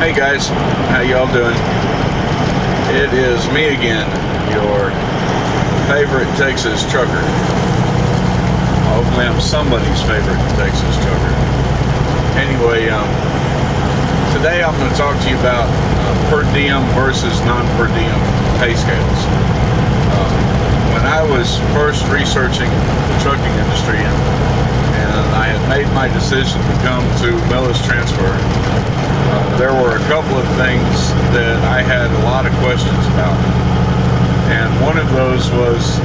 Hey guys, how y'all doing? It is me again, your favorite Texas trucker. Hopefully I'm somebody's favorite Texas trucker. Anyway, today I'm going to talk to you about per diem versus non-per diem pay scales. When I was first researching the trucking industry and I had made my decision to come to Millis Transfer, there were a couple of things that I had a lot of questions about. And one of those was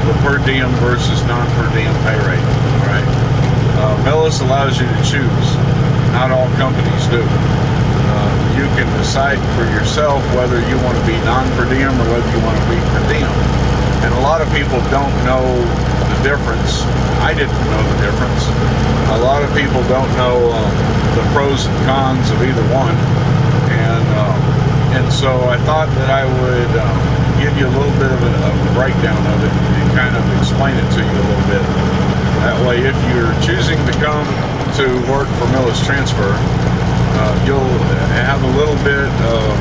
the per diem versus non-per diem pay rate. Right? Millis allows you to choose. Not all companies do. You can decide for yourself whether you want to be non-per diem or whether you want to be per diem. And a lot of people don't know the difference. I didn't know the difference. A lot of people don't know the pros and cons of either one. And so I thought that I would give you a little bit of a breakdown of it and kind of explain it to you a little bit. That way, if you're choosing to come to work for Millis Transfer, you'll have a little bit of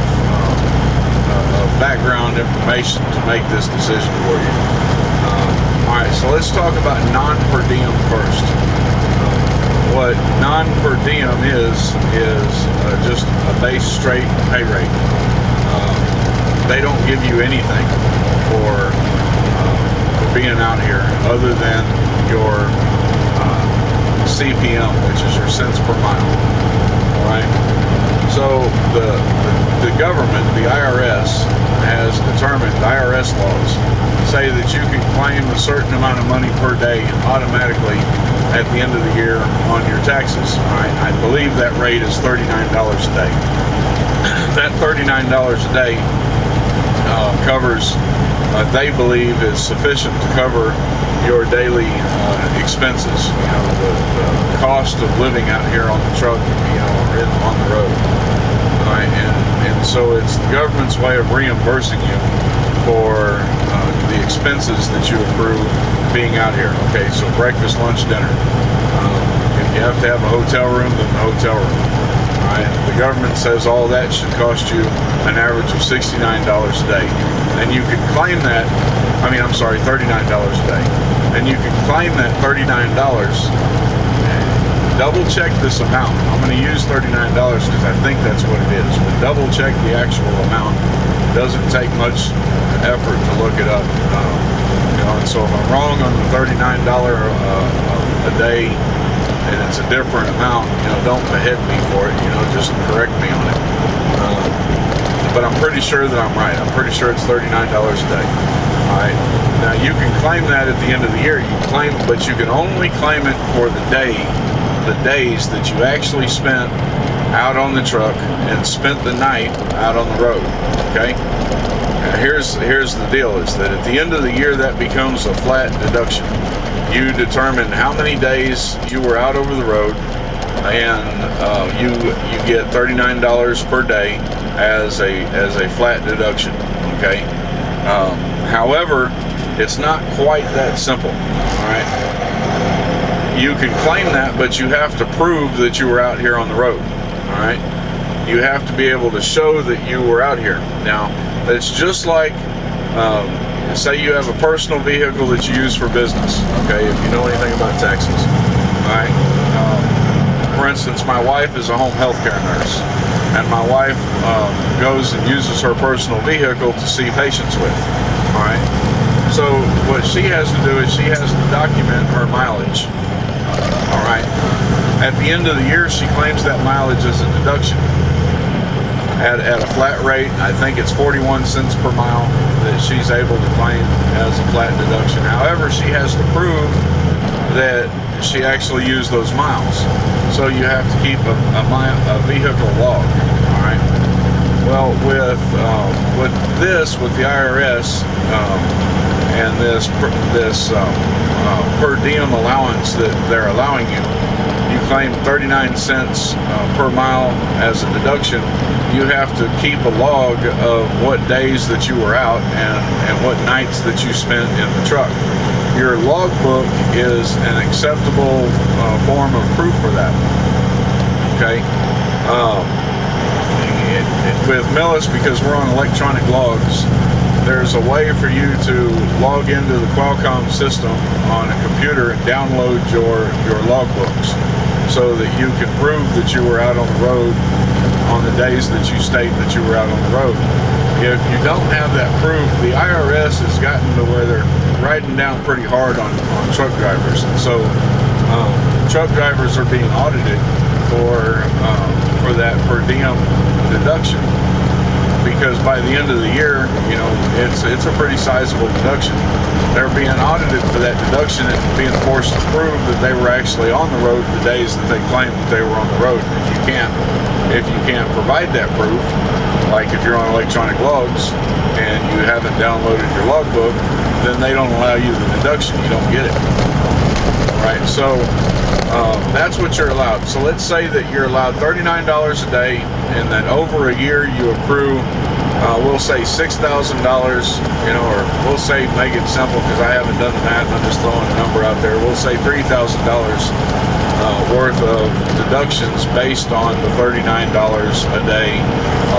background information to make this decision for you. Alright, so let's talk about non-per diem first. What non-per diem is just a base straight pay rate. They don't give you anything for being out here other than your CPM, which is your cents per mile. Alright? So the government, the IRS, has determined, IRS laws say that you can claim a certain amount of money per day automatically at the end of the year on your taxes. Right? I believe that rate is $39 a day. That $39 a day covers, they believe, is sufficient to cover your daily expenses. You know, the cost of living out here on the truck, you know, or on the road. Right? And so it's the government's way of reimbursing you for the expenses that you accrue being out here. Okay, so breakfast, lunch, dinner. If you have to have a hotel room, then the hotel room. Right? The government says all that should cost you an average of $69 a day. And you can claim that, $39 a day. And you can claim that $39. Double check this amount. I'm going to use $39 because I think that's what it is. But double check the actual amount. It doesn't take much effort to look it up. And so if I'm wrong on the $39 a day, and it's a different amount, don't behead me for it. Just correct me on it. But I'm pretty sure that I'm right. I'm pretty sure it's $39 a day. All right. Now you can claim that at the end of the year. But you can only claim it for the days that you actually spent out on the truck and spent the night out on the road. Okay. Now here's the deal: is that at the end of the year that becomes a flat deduction. You determine how many days you were out over the road, and you get $39 per day as a flat deduction. Okay. However, it's not quite that simple. All right. You can claim that, but you have to prove that you were out here on the road. All right. You have to be able to show that you were out here. Now, it's just like. Say you have a personal vehicle that you use for business, okay, if you know anything about Texas, all right? For instance, my wife is a home health care nurse, and my wife goes and uses her personal vehicle to see patients with, all right? So what she has to do is she has to document her mileage, all right? At the end of the year, she claims that mileage as a deduction. At a flat rate, I think it's 41 cents per mile that she's able to claim as a flat deduction. However, she has to prove that she actually used those miles. So you have to keep a vehicle log. All right. Well, with the IRS and this per diem allowance that they're allowing you, you claim 39 cents per mile as a deduction. You have to keep a log of what days that you were out and what nights that you spent in the truck. Your logbook is an acceptable form of proof for that. Okay. with Millis, because we're on electronic logs, there's a way for you to log into the Qualcomm system on a computer and download your logbooks, so that you can prove that you were out on the road on the days that you state that you were out on the road. If you don't have that proof, the IRS has gotten to where they're riding down pretty hard on truck drivers, and so truck drivers are being audited for that per diem deduction, because by the end of the year, it's a pretty sizable deduction. They're being audited for that deduction and being forced to prove that they were actually on the road the days that they claimed that they were on the road. If you can't provide that proof, like if you're on electronic logs and you haven't downloaded your logbook, then they don't allow you the deduction. You don't get it. Right? So that's what you're allowed. So let's say that you're allowed $39 a day, and then over a year you accrue, we'll say $6,000, or we'll say, make it simple because I haven't done the math, I'm just throwing a number out there. We'll say $3,000 worth of deductions based on the $39 a day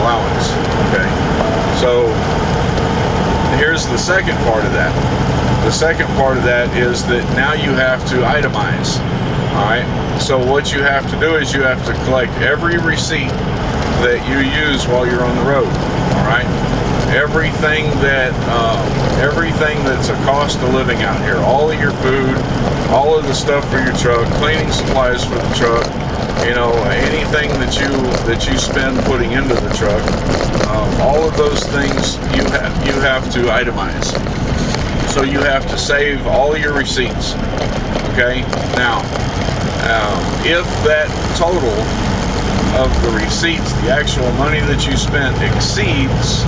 allowance. Okay, so here's the second part of that. The second part of that is that now you have to itemize. Alright, so what you have to do is you have to collect every receipt that you use while you're on the road. Alright, everything that's a cost of living out here, all of your food, all of the stuff for your truck, cleaning supplies for the truck, anything that you spend putting into the truck, all of those things you have to itemize. So you have to save all of your receipts. Okay, now if that total of the receipts, the actual money that you spent, exceeds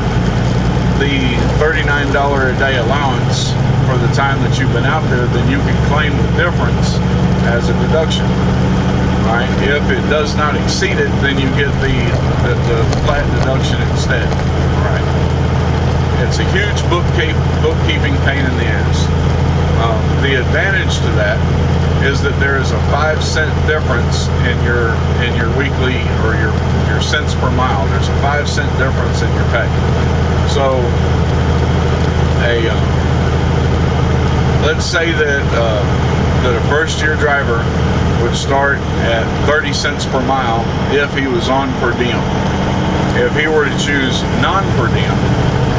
the $39 a day allowance for the time that you've been out there, then you can claim the difference as a deduction. Right? If it does not exceed it, then you get the flat deduction instead. Right? It's a huge bookkeeping pain in the ass. The advantage to that is that there is a 5-cent difference in your weekly, or your cents per mile. There's a 5-cent difference in your pay. So let's say that a first-year driver would start at 30 cents per mile if he was on per diem. If he were to choose non-per diem,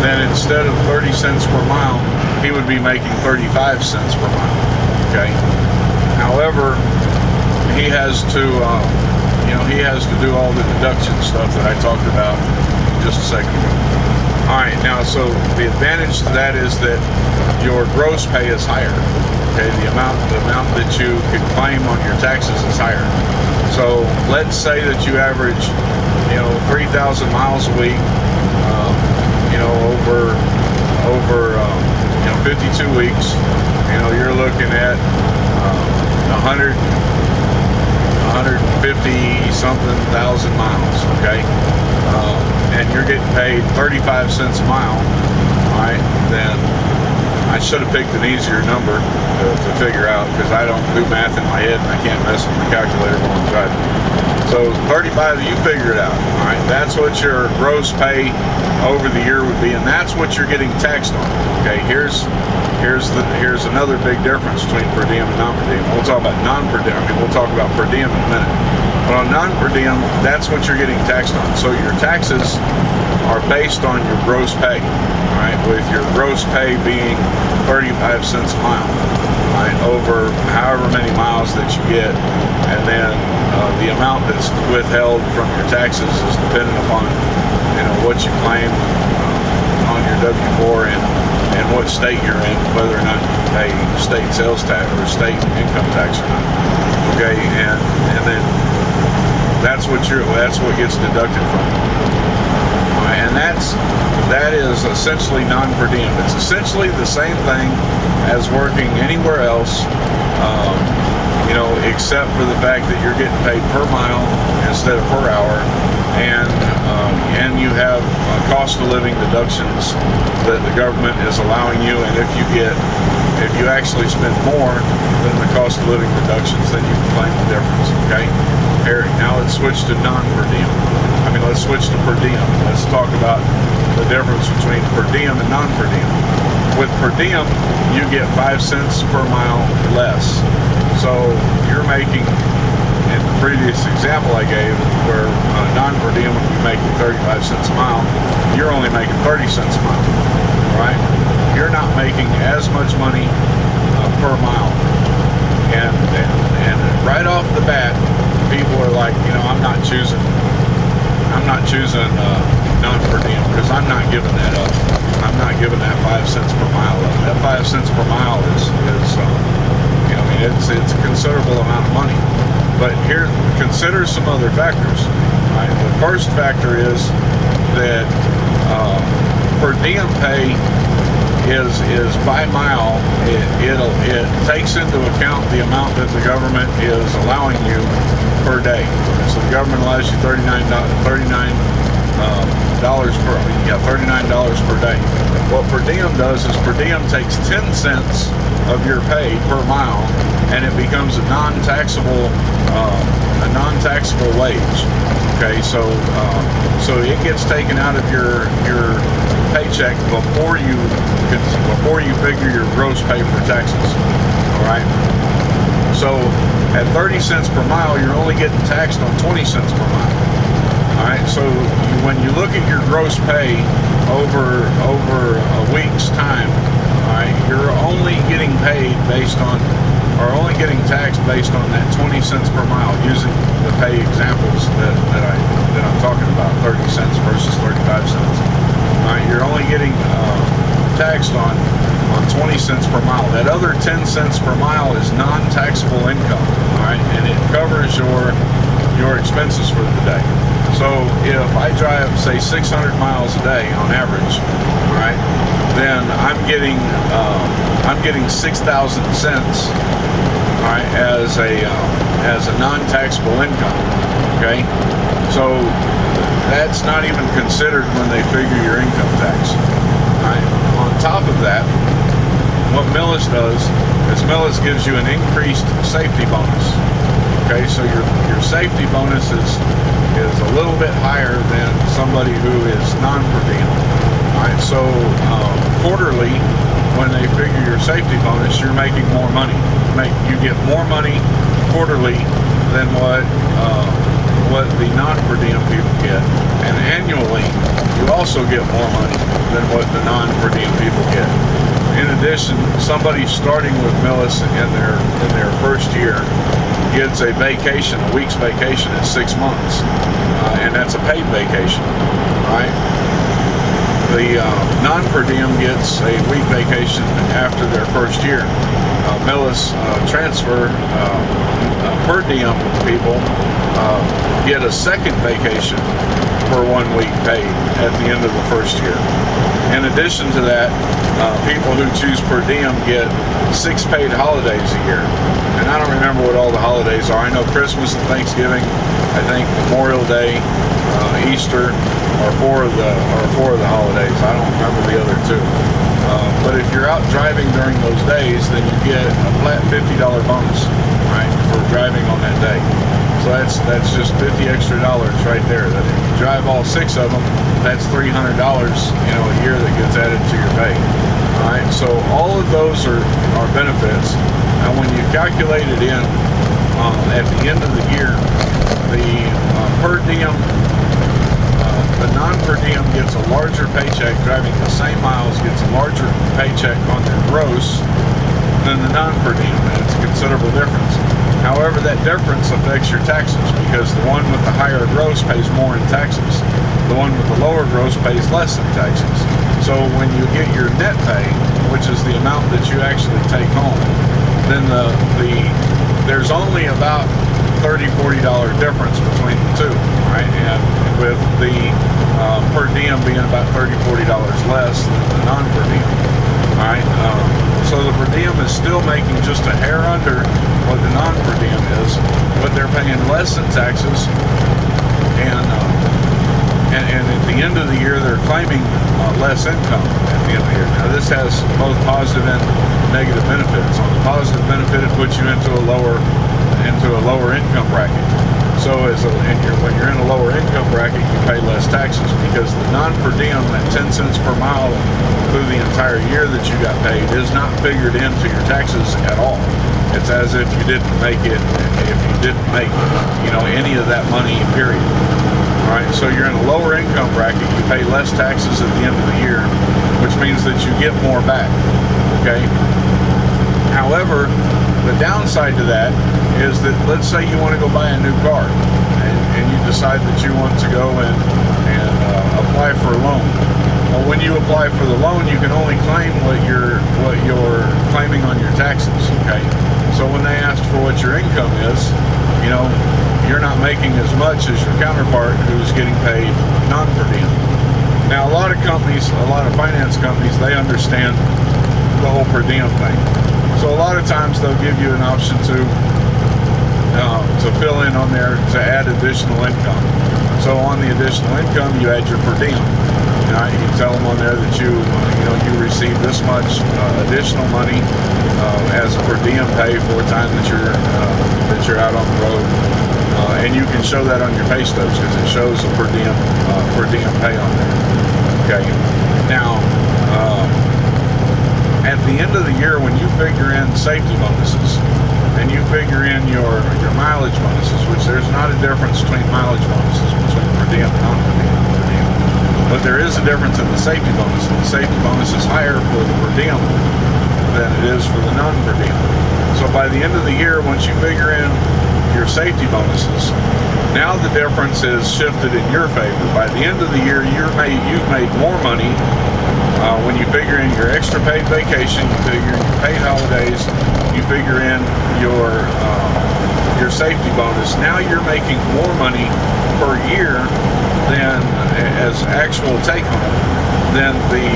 then instead of 30 cents per mile, he would be making 35 cents per mile. Okay. However, he has to do all the deduction stuff that I talked about just a second ago. All right. Now, so the advantage to that is that your gross pay is higher. Okay. The amount that you could claim on your taxes is higher. So let's say that you average, 3,000 miles a week, over 52 weeks. You're looking at 150 something thousand miles. Okay, and you're getting paid 35 cents a mile. All right, then I should have picked an easier number to figure out, because I don't do math in my head and I can't mess with the calculator while I'm driving. So 35, you figure it out. All right, that's what your gross pay over the year would be, and that's what you're getting taxed on. Okay, here's another big difference between per diem and non-per diem. We'll talk about non-per diem. We'll talk about per diem in a minute. But on non-per diem, that's what you're getting taxed on. So your taxes are based on your gross pay. All right, with your gross pay being 35 cents a mile. All right, over however many miles that you get, and then the amount that's withheld from your taxes is dependent upon what you claim on your W-4 and what state you're in, whether or not you pay state sales tax or state income tax or not. Okay, and then that's what gets deducted from you. All right, and that is essentially non-per diem. It's essentially the same thing as working anywhere else, except for the fact that you're getting paid per mile instead of per hour, and you have cost of living deductions that the government is allowing you. And if you actually spend more than the cost of living deductions, then you can claim the difference. Okay. Now let's switch to non-per diem. let's switch to per diem. Let's talk about the difference between per diem and non-per diem. With per diem, you get 5 cents per mile less. So you're making, in the previous example I gave, where non-per diem would be making 35 cents a mile, you're only making 30 cents a mile, right? You're not making as much money per mile. And right off the bat, people are like, I'm not choosing non-per diem because I'm not giving that up. I'm not giving that 5 cents per mile up. That 5 cents per mile is it's a considerable amount of money. But here, consider some other factors. Right? The first factor is that per diem pay is by mile. It takes into account the amount that the government is allowing you per day. So the government allows you $39 per day. What per diem does is per diem takes 10 cents of your pay per mile, and it becomes a non-taxable wage. Okay, so it gets taken out of your paycheck before you figure your gross pay for taxes. All right. So at 30 cents per mile, you're only getting taxed on 20 cents per mile. All right. So when you look at your gross pay over a week's time, all right, you're only getting paid only getting taxed based on that 20 cents per mile, using the pay examples that I'm talking about, 30 cents versus 35 cents. All right, you're only getting taxed on 20 cents per mile. That other 10 cents per mile is non-taxable income. All right, and it covers your expenses for the day. So if I drive, say, 600 miles a day on average, all right, then I'm getting 6,000 cents, all right, as a non-taxable income. Okay, so that's not even considered when they figure your income tax. All right. On top of that, what Millis does is Millis gives you an increased safety bonus. Okay, so your safety bonus is a little bit higher than somebody who is non-per diem. All right, so quarterly, when they figure your safety bonus, you're making more money. You get more money quarterly than what the non-per diem people get, and annually you also get more money than what the non-per diem people get. In addition, somebody starting with Millis in their first year gets a week's vacation at 6 months, and that's a paid vacation. Right? The non-per diem gets a week vacation after their first year. Millis transfer per diem people get a second vacation for 1 week paid at the end of the first year. In addition to that, people who choose per diem get 6 paid holidays a year. And I don't remember what all the holidays are. I know Christmas and Thanksgiving, I think Memorial Day, Easter are four of the holidays. I don't remember the other 2. But if you're out driving during those days, then you get a flat $50 bonus, right, for driving on that day. So that's just $50 extra right there. That if you drive all 6 of them, that's $300, a year that gets added to your pay. All right. So all of those are benefits. And when you calculate it in at the end of the year, the per diem. The non-per diem gets a larger paycheck driving the same miles, gets a larger paycheck on their gross than the non-per diem, and it's a considerable difference. However, that difference affects your taxes because the one with the higher gross pays more in taxes. The one with the lower gross pays less in taxes. So when you get your net pay, which is the amount that you actually take home, then there's only about $30-$40 difference between the two, right? And with the per diem being about $30-$40 less than the non-per diem, all right? So the per diem is still making just a hair under what the non-per diem is, but they're paying less in taxes, and at the end of the year they're claiming less income at the end of the year. Now this has both positive and negative benefits. On the positive benefit, it puts you into a lower income bracket. So when you're in a lower income bracket, you pay less taxes because the non-per diem, that 10 cents per mile through the entire year that you got paid, is not figured into your taxes at all. It's as if you didn't make it, any of that money, period. All right, so you're in a lower income bracket, you pay less taxes at the end of the year, which means that you get more back, okay? However, the downside to that is that, let's say you want to go buy a new car, and you decide that you want to go and apply for a loan. Well, when you apply for the loan, you can only claim what you're claiming on your taxes, okay? So when they ask for what your income is, you're not making as much as your counterpart who's getting paid non-per diem. Now, a lot of finance companies, they understand the whole per diem thing. So a lot of times they'll give you an option to fill in on there to add additional income. So on the additional income, you add your per diem. You can tell them on there that you receive this much additional money as a per diem pay for the time that you're out on the road, and you can show that on your pay stubs because it shows a per diem pay on there. Okay. Now, at the end of the year, when you figure in safety bonuses and you figure in your mileage bonuses, which there's not a difference between mileage bonuses between per diem and non-per diem, but there is a difference in the safety bonus. And the safety bonus is higher for the per diem than it is for the non-per diem. So by the end of the year, once you figure in your safety bonuses, now the difference is shifted in your favor. By the end of the year, you've made more money. When you figure in your extra paid vacation, you figure in your paid holidays, you figure in your safety bonus. Now you're making more money per year than as actual take home than the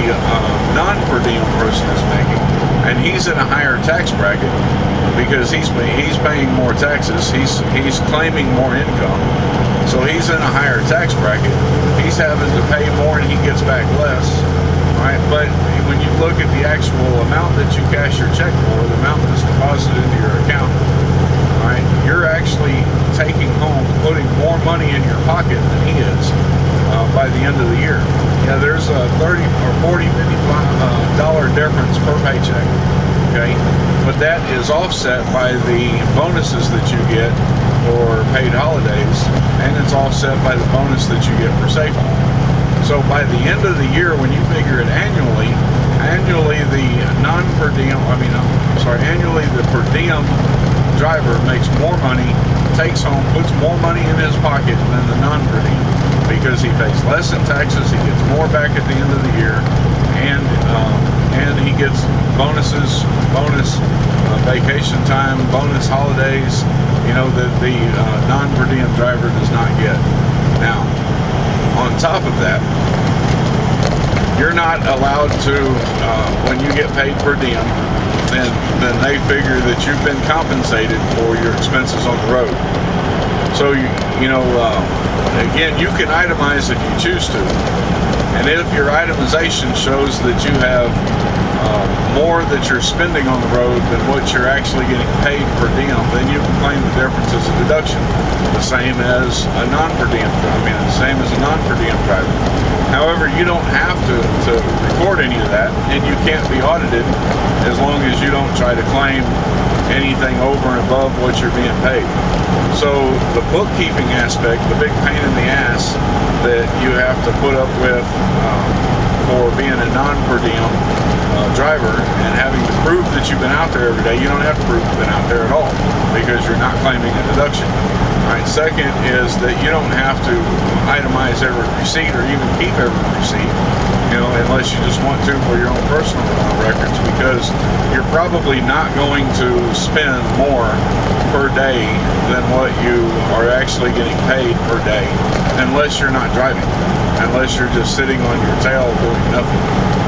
non-per diem person is making, and he's in a higher tax bracket because he's paying more taxes. He's claiming more income, so he's in a higher tax bracket. He's having to pay more, and he gets back less. Right? But when you look at the actual amount that you cash your check for, the amount that's deposited into your account, right, you're actually putting more money in your pocket than he is by the end of the year. Yeah, there's a $30 or $40, $50 difference per paycheck. Okay, but that is offset by the bonuses that you get for paid holidays, and it's offset by the bonus that you get for safety. So by the end of the year, when you figure it annually the annually the per diem driver makes more money, puts more money in his pocket than the non-per diem, because he pays less in taxes, he gets more back at the end of the year, and he gets bonus vacation time, bonus holidays, that the non-per diem driver does not get. Now, on top of that, you're not allowed to, when you get paid per diem, then they figure that you've been compensated for your expenses on the road. So, again, you can itemize if you choose to. And if your itemization shows that you have more that you're spending on the road than what you're actually getting paid per diem, then you can claim the difference as a deduction, the same as a non-per diem driver. However, you don't have to record any of that, and you can't be audited as long as you don't try to claim anything over and above what you're being paid. So the bookkeeping aspect, the big pain in the ass that you have to put up with for being a non-per diem driver and having to prove that you've been out there every day, you don't have to prove you've been out there at all because you're not claiming a deduction. All right. Second is that you don't have to itemize every receipt or even keep every receipt, unless you just want to for your own personal records, because you're probably not going to spend more per day than what you are actually getting paid per day, unless you're not driving, unless you're just sitting on your tail doing nothing.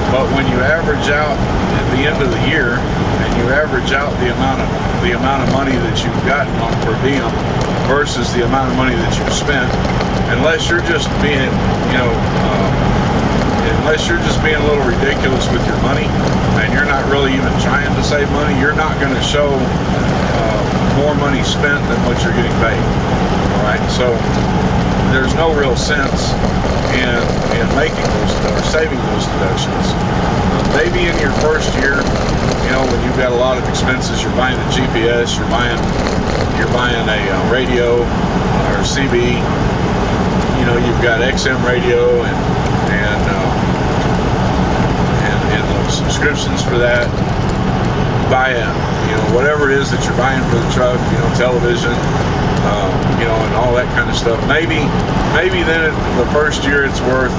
But when you average out at the end of the year, and you average out the amount of money that you've gotten on per diem versus the amount of money that you've spent, unless you're just being a little ridiculous with your money and you're not really even trying to save money, you're not going to show more money spent than what you're getting paid. All right, so there's no real sense in making those or saving those deductions. Maybe in your first year, when you've got a lot of expenses, you're buying a GPS, you're buying a radio or CB. You've got XM radio and the subscriptions for that. Buy whatever it is that you're buying for the truck, television, and all that kind of stuff. Maybe then the first year it's worth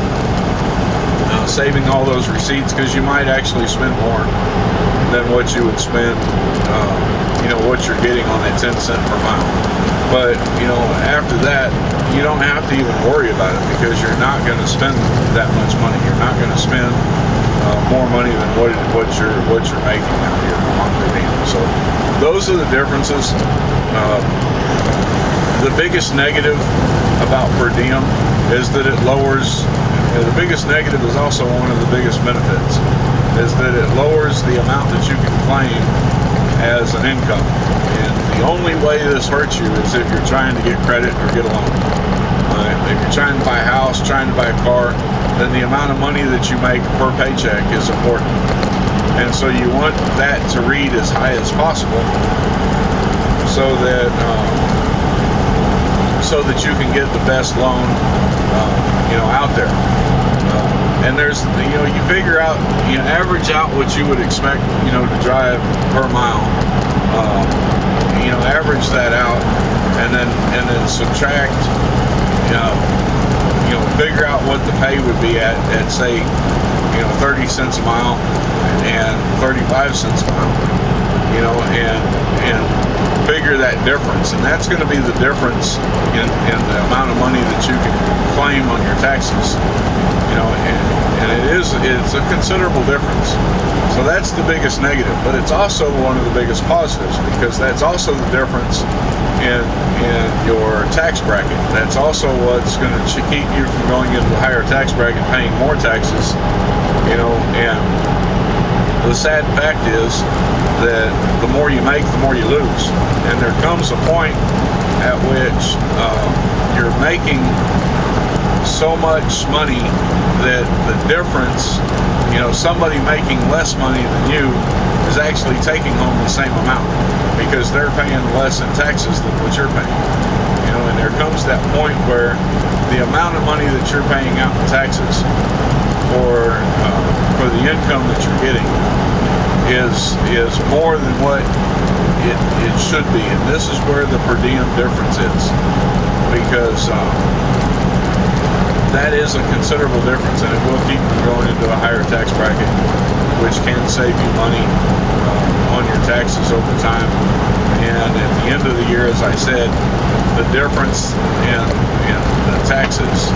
saving all those receipts, because you might actually spend more than what you would spend, what you're getting on that 10 cent per mile. But after that, you don't have to even worry about it, because you're not going to spend that much money. You're not going to spend more money than what you're making out here on Per Diem. So those are the differences. The biggest negative about Per Diem is that it lowers. The biggest negative is also one of the biggest benefits, is that it lowers the amount that you can claim as an income. And the only way this hurts you is if you're trying to get credit or get a loan. If you're trying to buy a house, trying to buy a car, then the amount of money that you make per paycheck is important. And so you want that to read as high as possible, so that you can get the best loan out there. And there's you figure out, average out what you would expect to drive per mile, average that out, and then subtract, figure out what the pay would be at say 30 cents a mile and 35 cents a mile, and figure that difference. And that's going to be the difference in the amount of money that you can claim on your taxes, and it's a considerable difference. So that's the biggest negative, but it's also one of the biggest positives, because that's also the difference in your tax bracket. That's also what's going to keep you from going into a higher tax bracket, paying more taxes, and the sad fact is that the more you make, the more you lose. And there comes a point at which you're making so much money that the difference, somebody making less money than you is actually taking home the same amount, because they're paying less in taxes than what you're paying. And there comes that point where the amount of money that you're paying out in taxes for the income that you're getting is more than what it should be. And this is where the Per Diem difference is, because that is a considerable difference, and it will keep you going into a higher tax bracket, which can save you money on your taxes over time. And at the end of the year, as I said, the difference in the taxes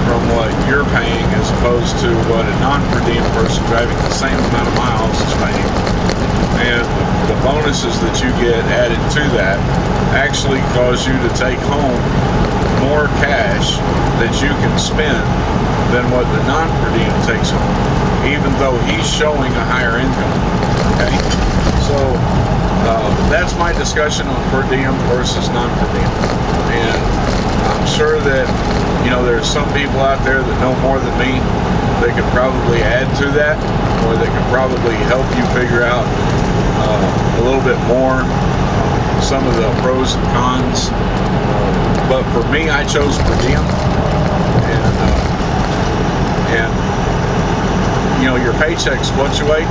from what you're paying as opposed to what a non-Per Diem person driving the same amount of miles is paying, and the bonuses that you get added to that actually cause you to take home more cash that you can spend than what the non-Per Diem takes home, even though he's showing a higher income. Okay, so that's my discussion on Per Diem versus non-Per Diem. And I'm sure that there's some people out there that know more than me. They could probably add to that, or they could probably help you figure out a little bit more some of the pros and cons. But for me, I chose Per Diem, and your paychecks fluctuate.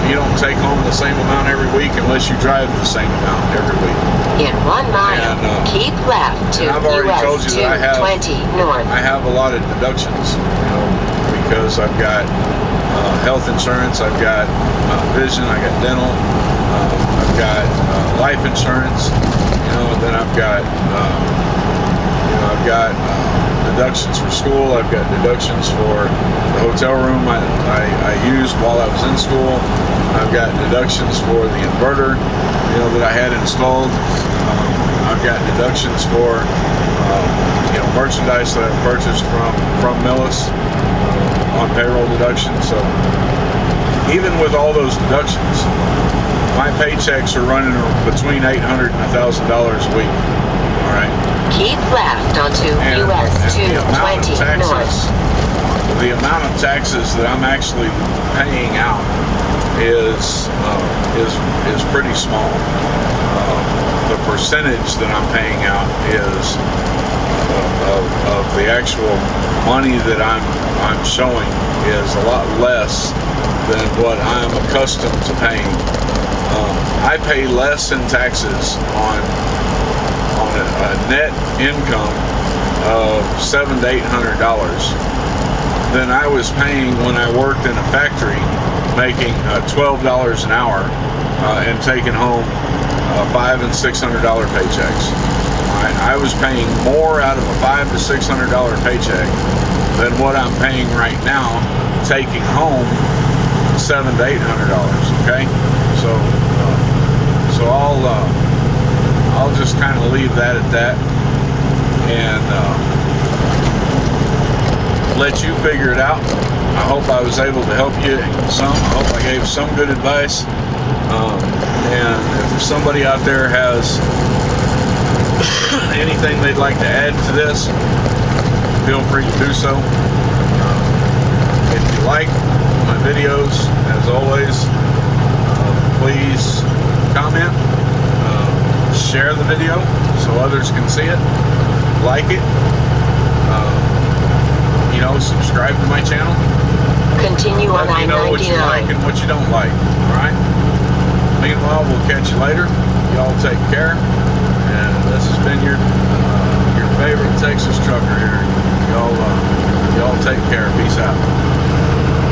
You don't take home the same amount every week unless you drive the same amount every week. In 1 mile, keep left to US 220 north. I have a lot of deductions, because I've got health insurance, I've got vision, I got dental, I've got life insurance, then I've got deductions for school. I've got deductions for the hotel room I used while I was in school. I've got deductions for the inverter, that I had installed. I've got deductions for, merchandise that I've purchased from Millis on payroll deduction. So even with all those deductions, my paychecks are running between $800 and $1,000 a week. All right. Keep left onto US 220 North. The amount of taxes that I'm actually paying out is pretty small. The percentage that I'm paying out is of the actual money that I'm showing is a lot less than what I'm accustomed to paying. I pay less in taxes on a net income of $700 to $800 than I was paying when I worked in a factory, making $12 an hour and taking home $500 and $600 paychecks. Right? I was paying more out of a $500 to $600 paycheck than what I'm paying right now, taking home $700 to $800. Okay, so I'll just kind of leave that at that, and let you figure it out. I hope I was able to help you some. I hope I gave some good advice. And if somebody out there has anything they'd like to add to this, feel free to do so. If you like my videos, as always, please comment, share the video so others can see it, like it, subscribe to my channel. Continue on I-99. Let me know what you like and what you don't like. All right. Meanwhile, we'll catch you later. Y'all take care. And this has been your favorite Texas trucker here. Y'all take care. Peace out.